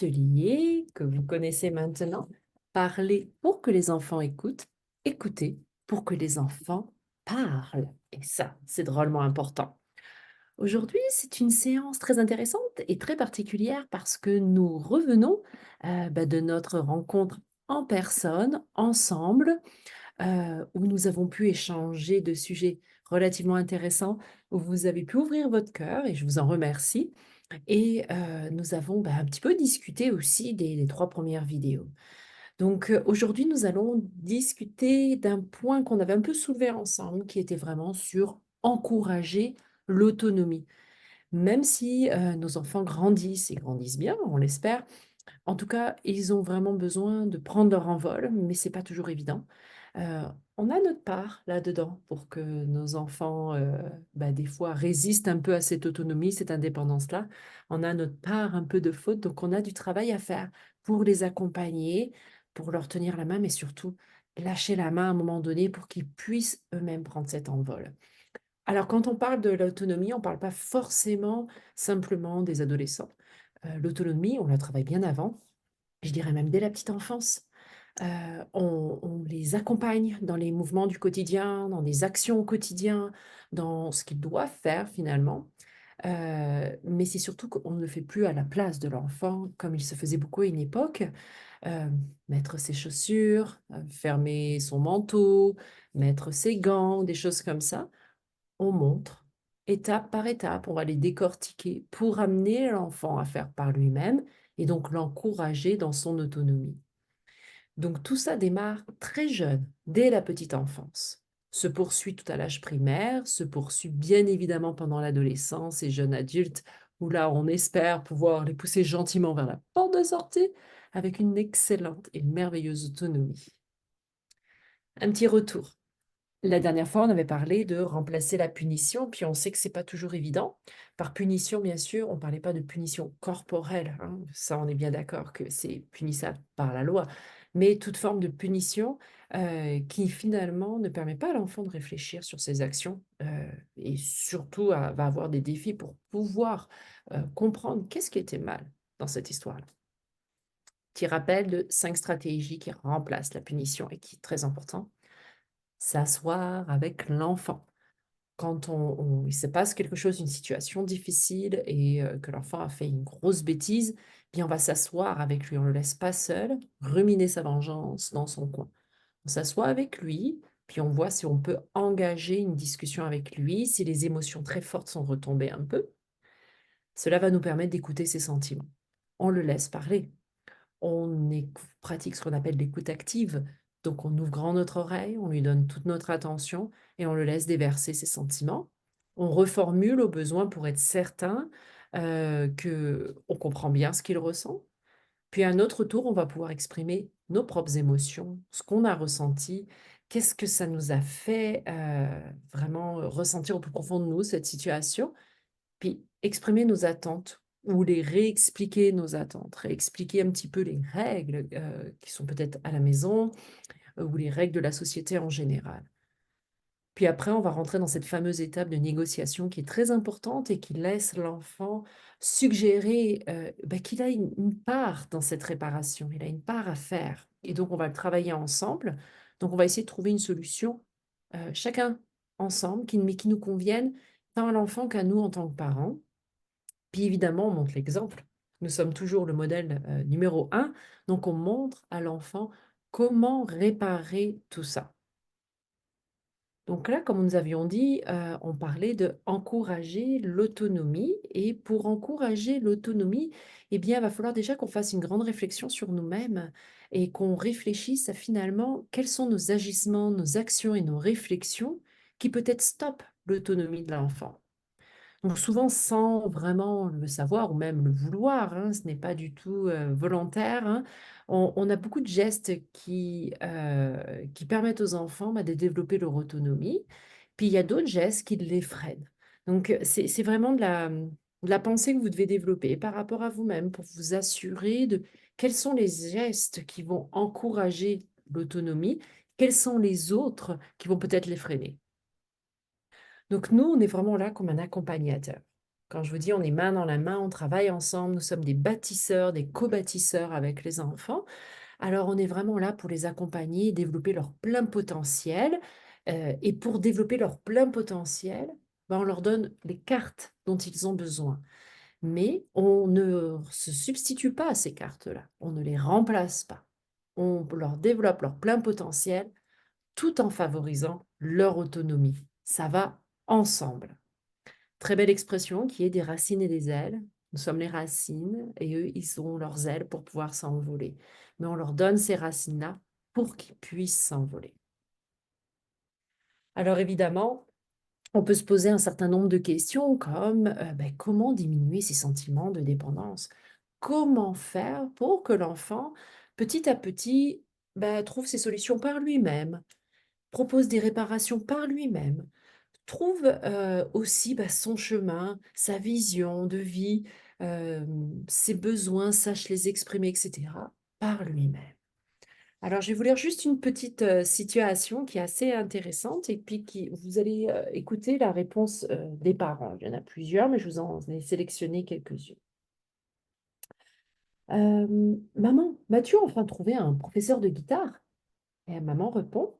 atelier que vous connaissez maintenant. Parler pour que les enfants écoutent, écouter pour que les enfants parlent. Et ça, c'est drôlement important. Aujourd'hui, c'est une séance très intéressante et très particulière parce que nous revenons de notre rencontre en personne, ensemble, où nous avons pu échanger de sujets relativement intéressants, où vous avez pu ouvrir votre cœur et je vous en remercie. Et nous avons, un petit peu discuté aussi des 3 premières vidéos. Donc, aujourd'hui, nous allons discuter d'un point qu'on avait un peu soulevé ensemble, qui était vraiment sur encourager l'autonomie. Même si, nos enfants grandissent et grandissent bien, on l'espère, en tout cas, ils ont vraiment besoin de prendre leur envol, mais c'est pas toujours évident. Heu, on a notre part là-dedans pour que nos enfants, des fois résistent un peu à cette autonomie, cette indépendance-là. On a notre part un peu de faute, donc on a du travail à faire pour les accompagner, pour leur tenir la main, mais surtout lâcher la main à un moment donné pour qu'ils puissent eux-mêmes prendre cet envol. Alors quand on parle de l'autonomie, on ne parle pas forcément simplement des adolescents. L'autonomie, on la travaille bien avant, je dirais même dès la petite enfance. On les accompagne dans les mouvements du quotidien, dans des actions au quotidien, dans ce qu'ils doivent faire finalement. Mais c'est surtout qu'on ne le fait plus à la place de l'enfant comme il se faisait beaucoup à une époque. Mettre ses chaussures, fermer son manteau, mettre ses gants, des choses comme ça. On montre étape par étape, on va les décortiquer pour amener l'enfant à faire par lui-même et donc l'encourager dans son autonomie. Donc tout ça démarre très jeune, dès la petite enfance, se poursuit tout à l'âge primaire, se poursuit bien évidemment pendant l'adolescence et jeune adulte, où là on espère pouvoir les pousser gentiment vers la porte de sortie avec une excellente et merveilleuse autonomie. Un petit retour. La dernière fois, on avait parlé de remplacer la punition, puis on sait que c'est pas toujours évident. Par punition, bien sûr, on parlait pas de punition corporelle, hein, ça on est bien d'accord que c'est punissable par la loi, mais toute forme de punition, qui finalement ne permet pas à l'enfant de réfléchir sur ses actions, et surtout va avoir des défis pour pouvoir, comprendre qu'est-ce qui était mal dans cette histoire-là. Petit rappel de 5 stratégies qui remplacent la punition et qui est très important. S'asseoir avec l'enfant. Quand il se passe quelque chose, une situation difficile et que l'enfant a fait une grosse bêtise, bien on va s'asseoir avec lui, on ne le laisse pas seul ruminer sa vengeance dans son coin. On s'assoit avec lui, puis on voit si on peut engager une discussion avec lui, si les émotions très fortes sont retombées un peu. Cela va nous permettre d'écouter ses sentiments. On le laisse parler. Pratique ce qu'on appelle l'écoute active. Donc on ouvre grand notre oreille, on lui donne toute notre attention et on le laisse déverser ses sentiments. On reformule au besoin pour être certain qu'on comprend bien ce qu'il ressent. Puis à un autre tour, on va pouvoir exprimer nos propres émotions, ce qu'on a ressenti, qu'est-ce que ça nous a fait vraiment ressentir au plus profond de nous, cette situation. Puis exprimer nos attentes ou les réexpliquer nos attentes, réexpliquer un petit peu les règles, qui sont peut-être à la maison, ou les règles de la société en général. Puis après, on va rentrer dans cette fameuse étape de négociation qui est très importante et qui laisse l'enfant suggérer, qu'il a une part dans cette réparation, il a une part à faire et donc on va le travailler ensemble. Donc on va essayer de trouver une solution, chacun ensemble qui nous convienne tant à l'enfant qu'à nous en tant que parents. Puis évidemment, on montre l'exemple. Nous sommes toujours le modèle, numéro un, donc on montre à l'enfant comment réparer tout ça. Donc là, comme nous avions dit, on parlait d'encourager l'autonomie et pour encourager l'autonomie, eh bien, il va falloir déjà qu'on fasse une grande réflexion sur nous-mêmes et qu'on réfléchisse à finalement quels sont nos agissements, nos actions et nos réflexions qui peut-être stoppent l'autonomie de l'enfant. Donc souvent sans vraiment le savoir ou même le vouloir, hein, ce n'est pas du tout, volontaire, hein. On a beaucoup de gestes qui permettent aux enfants, de développer leur autonomie. Puis il y a d'autres gestes qui les freinent. Donc, c'est vraiment de la pensée que vous devez développer par rapport à vous-même pour vous assurer de quels sont les gestes qui vont encourager l'autonomie, quels sont les autres qui vont peut-être les freiner. Donc nous, on est vraiment là comme un accompagnateur. Quand je vous dis on est main dans la main, on travaille ensemble, nous sommes des bâtisseurs, des co-bâtisseurs avec les enfants. Alors on est vraiment là pour les accompagner et développer leur plein potentiel. Et pour développer leur plein potentiel, ben, on leur donne les cartes dont ils ont besoin. Mais on ne se substitue pas à ces cartes-là, on ne les remplace pas. On leur développe leur plein potentiel tout en favorisant leur autonomie. Ça va ensemble. Très belle expression qui est des racines et des ailes. Nous sommes les racines et eux, ils ont leurs ailes pour pouvoir s'envoler. Mais on leur donne ces racines-là pour qu'ils puissent s'envoler. Alors évidemment, on peut se poser un certain nombre de questions comme ben, comment diminuer ces sentiments de dépendance? Comment faire pour que l'enfant, petit à petit, ben, trouve ses solutions par lui-même, propose des réparations par lui-même, trouve aussi bah, son chemin, sa vision de vie, ses besoins, sache les exprimer, etc., par lui-même. Alors, je vais vous lire juste une petite situation qui est assez intéressante et puis vous allez écouter la réponse des parents. Il y en a plusieurs, mais je vous en ai sélectionné quelques-unes. Maman, m'as-tu enfin trouvé un professeur de guitare? Et maman répond,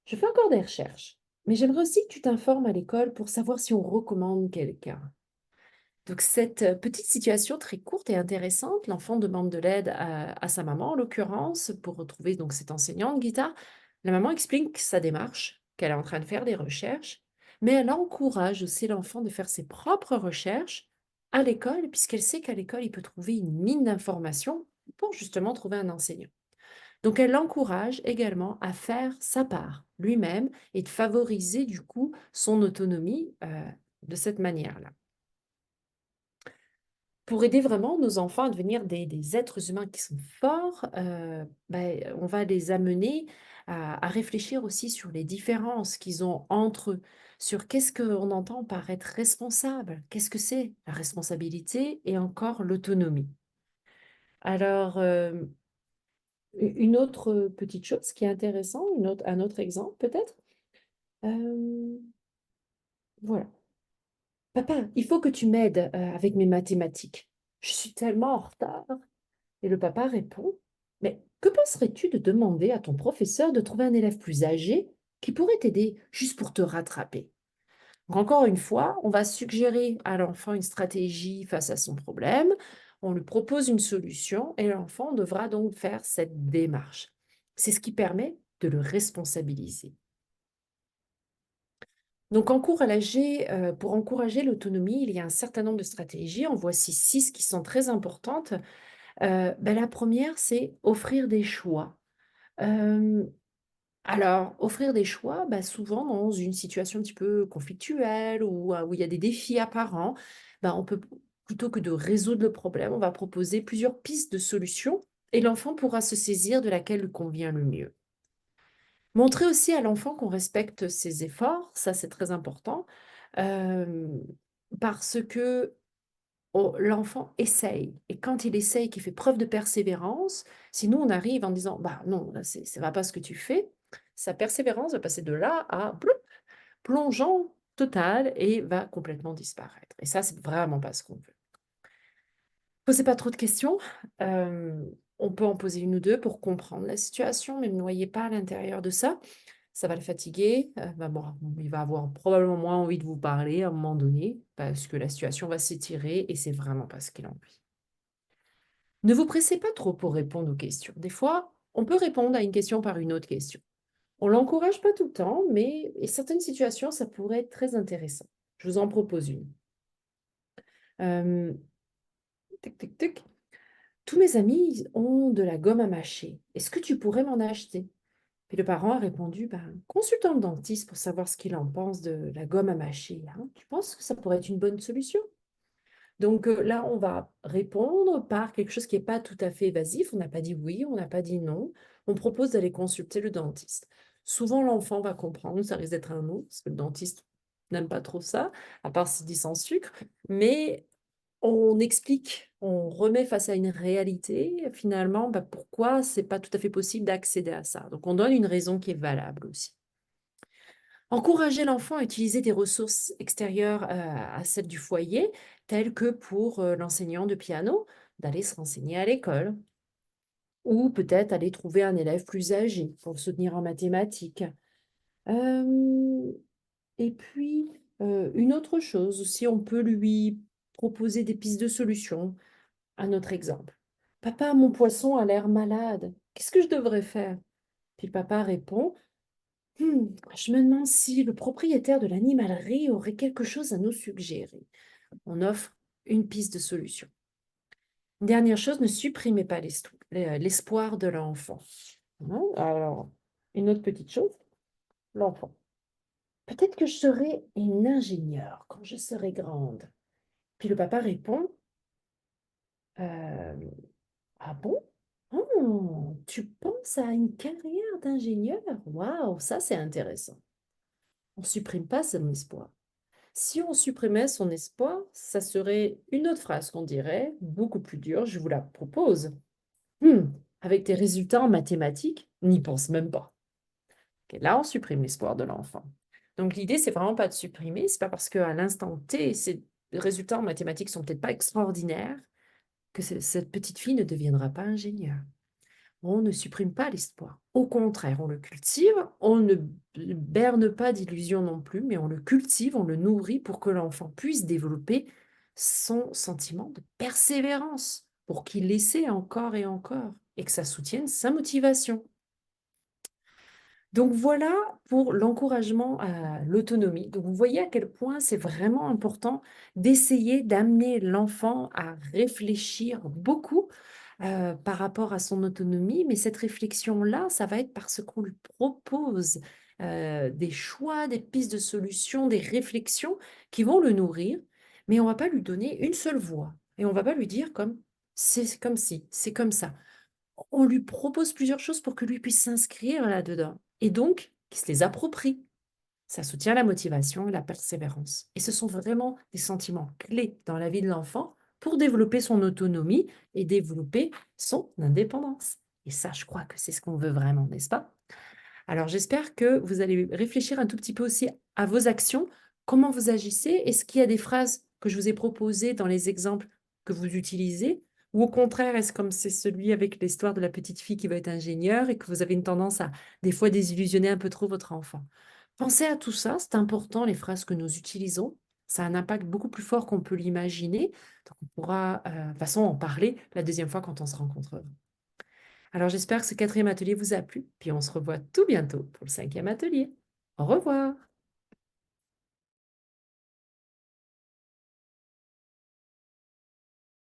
je fais encore des recherches, mais j'aimerais aussi que tu t'informes à l'école pour savoir si on recommande quelqu'un. Donc, cette petite situation très courte et intéressante, l'enfant demande de l'aide à sa maman, en l'occurrence, pour retrouver donc cette enseignante de guitare. La maman explique sa démarche, qu'elle est en train de faire des recherches, mais elle encourage aussi l'enfant de faire ses propres recherches à l'école, puisqu'elle sait qu'à l'école, il peut trouver une mine d'informations pour justement trouver un enseignant. Donc, elle l'encourage également à faire sa part lui-même et de favoriser du coup son autonomie de cette manière-là. Pour aider vraiment nos enfants à devenir des êtres humains qui sont forts, on va les amener à réfléchir aussi sur les différences qu'ils ont entre eux, sur qu'est-ce qu'on entend par être responsable, qu'est-ce que c'est la responsabilité et encore l'autonomie. Alors, une autre petite chose qui est intéressante, un autre exemple peut-être. Euh, voilà. Papa, il faut que tu m'aides avec mes mathématiques. Je suis tellement en retard. Et le papa répond, mais que penserais-tu de demander à ton professeur de trouver un élève plus âgé qui pourrait t'aider juste pour te rattraper? Donc, encore une fois, on va suggérer à l'enfant une stratégie face à son problème, on lui propose une solution et l'enfant devra donc faire cette démarche. C'est ce qui permet de le responsabiliser. Donc, pour encourager l'autonomie, il y a un certain nombre de stratégies. En voici 6 qui sont très importantes. La première, c'est offrir des choix. Hem, alors, offrir des choix, bah, souvent dans une situation un petit peu conflictuelle ou où il y a des défis apparents, bah, on peut plutôt que de résoudre le problème, on va proposer plusieurs pistes de solutions et l'enfant pourra se saisir de laquelle lui convient le mieux. Montrer aussi à l'enfant qu'on respecte ses efforts, ça c'est très important, hem, parce que l'enfant essaye et quand il essaye, qu'il fait preuve de persévérance, si nous on arrive en disant: «Bah, non, là c'est ça va pas ce que tu fais», sa persévérance va passer de là à ploup, plongeon total et va complètement disparaître et ça, c'est vraiment pas ce qu'on veut. Posez pas trop de questions, on peut en poser 1 ou 2 pour comprendre la situation, mais ne noyez pas à l'intérieur de ça. Ça va le fatiguer, il va avoir probablement moins envie de vous parler à un moment donné parce que la situation va s'étirer et c'est vraiment pas ce qu'il a envie. Ne vous pressez pas trop pour répondre aux questions. Des fois, on peut répondre à une question par une autre question. On l'encourage pas tout le temps, mais certaines situations, ça pourrait être très intéressant. Je vous en propose une. Hem, tic, tic, tic. Tous mes amis ont de la gomme à mâcher. Est-ce que tu pourrais m'en acheter? Puis le parent a répondu, ben, consultons le dentiste pour savoir ce qu'il en pense de la gomme à mâcher, hein. Tu penses que ça pourrait être une bonne solution? Donc là, on va répondre par quelque chose qui est pas tout à fait évasif. On n'a pas dit oui, on n'a pas dit non. On propose d'aller consulter le dentiste. Souvent, l'enfant va comprendre, ça risque d'être un non, parce que le dentiste n'aime pas trop ça, à part s'il dit sans sucre. Mais on explique, on remet face à une réalité, finalement, bah, pourquoi c'est pas tout à fait possible d'accéder à ça. Donc on donne une raison qui est valable aussi. Encourager l'enfant à utiliser des ressources extérieures à celles du foyer, telles que pour l'enseignant de piano, d'aller se renseigner à l'école, ou peut-être aller trouver un élève plus âgé pour le soutenir en mathématiques. Euh, et puis, une autre chose aussi, on peut lui proposer des pistes de solutions. Un autre exemple. Papa, mon poisson a l'air malade. Qu'est-ce que je devrais faire? Puis papa répond, je me demande si le propriétaire de l'animalerie aurait quelque chose à nous suggérer. On offre une piste de solution. Une dernière chose, ne supprimez pas l'espoir de l'enfant. Hein. Alors, une autre petite chose, l'enfant. Peut-être que je serai une ingénieure quand je serai grande. Puis le papa répond, euh, ah bon? Oh, tu penses à une carrière d'ingénieur? Waouh, ça c'est intéressant. On ne supprime pas son espoir. Si on supprimait son espoir, ça serait une autre phrase qu'on dirait, beaucoup plus dure, je vous la propose. Hmm, avec tes résultats en mathématiques, n'y pense même pas. Ok, là, on supprime l'espoir de l'enfant. Donc l'idée, c'est vraiment pas de supprimer, c'est pas parce qu'à l'instant T, ces résultats en mathématiques sont peut-être pas extraordinaires que cette petite fille ne deviendra pas ingénieure. On ne supprime pas l'espoir. Au contraire, on le cultive, on ne berne pas d'illusions non plus, mais on le cultive, on le nourrit pour que l'enfant puisse développer son sentiment de persévérance, pour qu'il essaie encore et encore, et que ça soutienne sa motivation. Donc voilà pour l'encouragement à l'autonomie. Donc vous voyez à quel point c'est vraiment important d'essayer d'amener l'enfant à réfléchir beaucoup par rapport à son autonomie, mais cette réflexion-là, ça va être parce qu'on lui propose des choix, des pistes de solutions, des réflexions qui vont le nourrir, mais on ne va pas lui donner une seule voix. Et on ne va pas lui dire comme c'est comme si, c'est comme ça. On lui propose plusieurs choses pour que lui puisse s'inscrire là-dedans. Et donc, qu'il se les approprie. Ça soutient la motivation et la persévérance. Et ce sont vraiment des sentiments clés dans la vie de l'enfant pour développer son autonomie et développer son indépendance. Et ça, je crois que c'est ce qu'on veut vraiment, n'est-ce pas? Alors, j'espère que vous allez réfléchir un tout petit peu aussi à vos actions, comment vous agissez. Est-ce qu'il y a des phrases que je vous ai proposées dans les exemples que vous utilisez? Ou au contraire, est-ce comme c'est celui avec l'histoire de la petite fille qui va être ingénieure et que vous avez une tendance à des fois désillusionner un peu trop votre enfant? Pensez à tout ça, c'est important, les phrases que nous utilisons. Ça a un impact beaucoup plus fort qu'on peut l'imaginer. Donc, on pourra, de toute façon, en parler la deuxième fois quand on se rencontrera. Alors, j'espère que ce quatrième atelier vous a plu, puis on se revoit tout bientôt pour le cinquième atelier. Au revoir!